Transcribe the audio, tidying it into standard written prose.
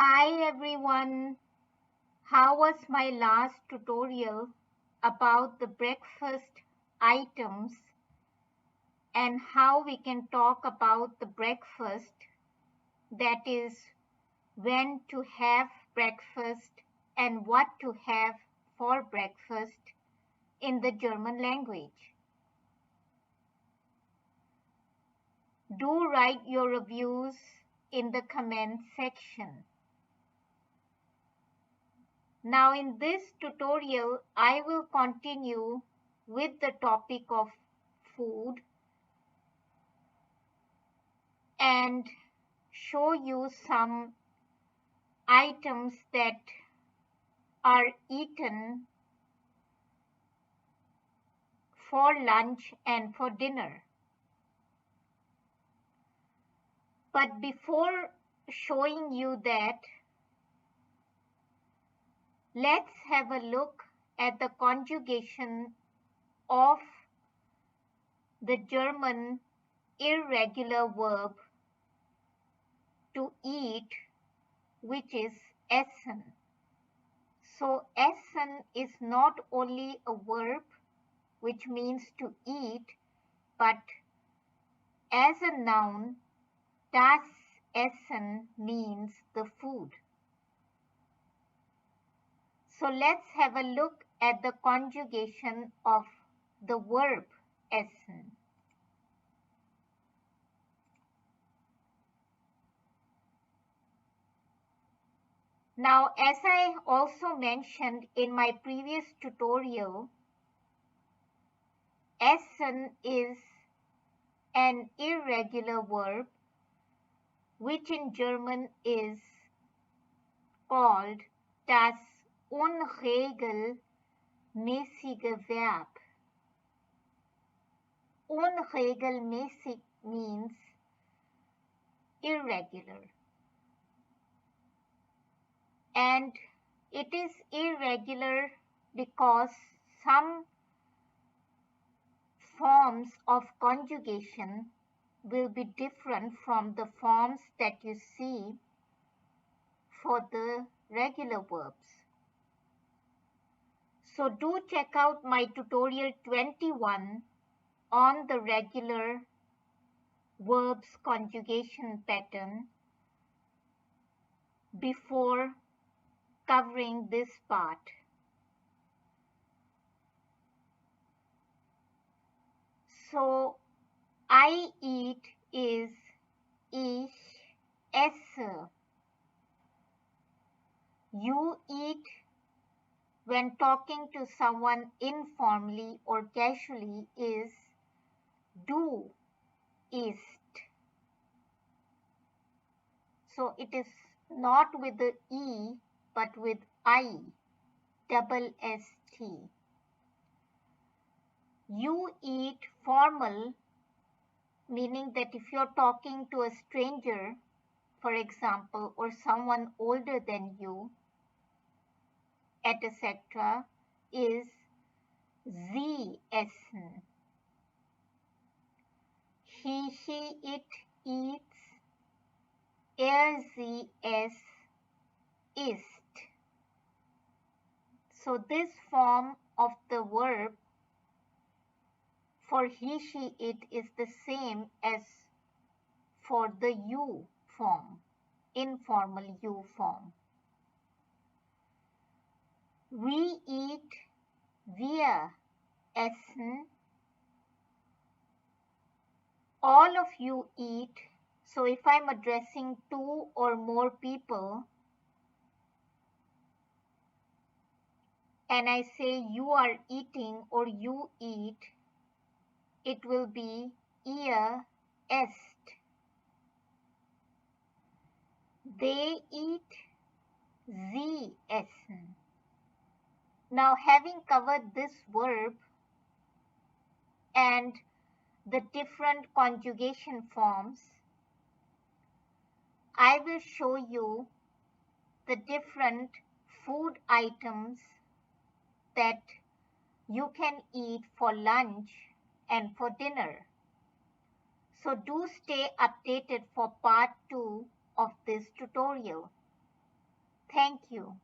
Hi everyone, how was my last tutorial about the breakfast items and how we can talk about the breakfast, that is, when to have breakfast and what to have for breakfast in the German language. Do write your reviews in the comment section. Now in this tutorial, I will continue with the topic of food and show you some items that are eaten for lunch and for dinner. But before showing you that, let's have a look at the conjugation of the German irregular verb to eat, which is essen. So essen is not only a verb which means to eat, but as a noun, das Essen means the food. So let's have a look at the conjugation of the verb essen. Now, as I also mentioned in my previous tutorial, essen is an irregular verb which in German is called das unregelmäßige Verb. Unregelmäßig means irregular. And it is irregular because some forms of conjugation will be different from the forms that you see for the regular verbs. So do check out my tutorial 21 on the regular verbs conjugation pattern before covering this part. So I eat is ich esse. You eat when talking to someone informally or casually is du isst. So it is not with the E but with I, double ST. You eat formal, meaning that if you're talking to a stranger, for example, or someone older than you, etc., is Sie essen. He, she, it eats. Sie, es isst. So this form of the verb for he, she, it is the same as for the you form, informal you form. We eat, wir essen. All of you eat. So if I'm addressing two or more people and I say you are eating or you eat, it will be ihr esst. They eat, sie essen. Now, having covered this verb and the different conjugation forms, I will show you the different food items that you can eat for lunch and for dinner. So do stay updated for part 2 of this tutorial. Thank you.